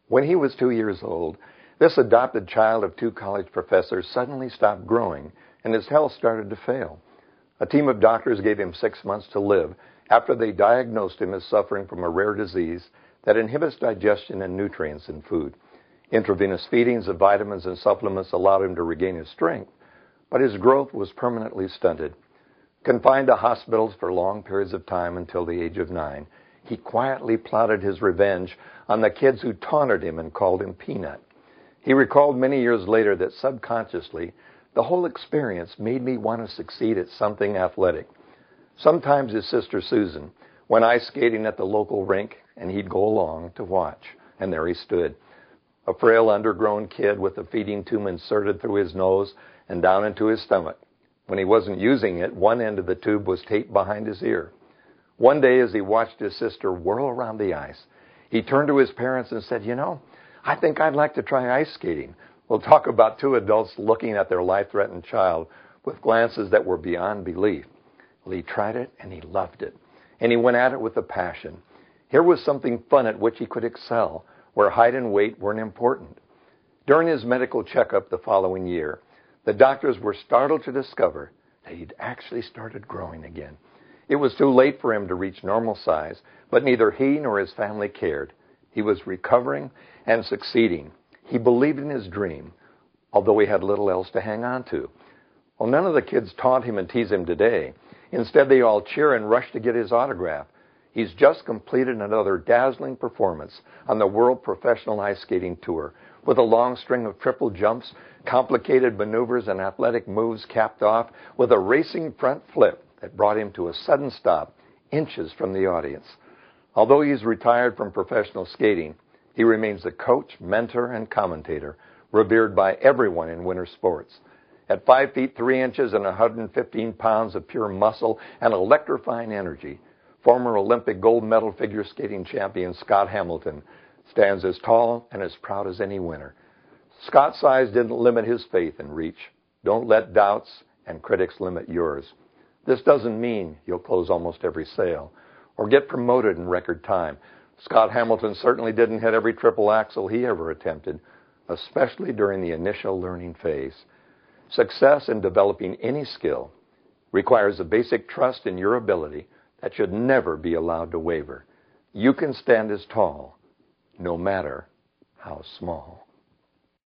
When he was 2 years old, this adopted child of two college professors suddenly stopped growing, and his health started to fail. A team of doctors gave him 6 months to live after they diagnosed him as suffering from a rare disease that inhibits digestion and nutrients in food. Intravenous feedings of vitamins and supplements allowed him to regain his strength, but his growth was permanently stunted. Confined to hospitals for long periods of time until the age of 9, he quietly plotted his revenge on the kids who taunted him and called him Peanut. He recalled many years later that subconsciously, the whole experience made me want to succeed at something athletic. Sometimes his sister Susan went ice skating at the local rink, and he'd go along to watch, and there he stood, a frail, undergrown kid with a feeding tube inserted through his nose and down into his stomach. When he wasn't using it, one end of the tube was taped behind his ear. One day, as he watched his sister whirl around the ice, he turned to his parents and said, I think I'd like to try ice skating. We'll talk about two adults looking at their life-threatened child with glances that were beyond belief. Well, he tried it, and he loved it. And he went at it with a passion. Here was something fun at which he could excel, where height and weight weren't important. During his medical checkup the following year, the doctors were startled to discover that he'd actually started growing again. It was too late for him to reach normal size, but neither he nor his family cared. He was recovering and succeeding. He believed in his dream, although he had little else to hang on to. Well, none of the kids taunt him and tease him today. Instead, they all cheer and rush to get his autograph. He's just completed another dazzling performance on the World Professional Ice Skating Tour, with a long string of triple jumps, complicated maneuvers, and athletic moves capped off with a racing front flip that brought him to a sudden stop inches from the audience. Although he's retired from professional skating, he remains a coach, mentor, and commentator, revered by everyone in winter sports. At 5 feet 3 inches and 115 pounds of pure muscle and electrifying energy, former Olympic gold medal figure skating champion Scott Hamilton stands as tall and as proud as any winner. Scott's size didn't limit his faith and reach. Don't let doubts and critics limit yours. This doesn't mean you'll close almost every sale or get promoted in record time. Scott Hamilton certainly didn't hit every triple axel he ever attempted, especially during the initial learning phase. Success in developing any skill requires a basic trust in your ability that should never be allowed to waver. You can stand as tall, no matter how small.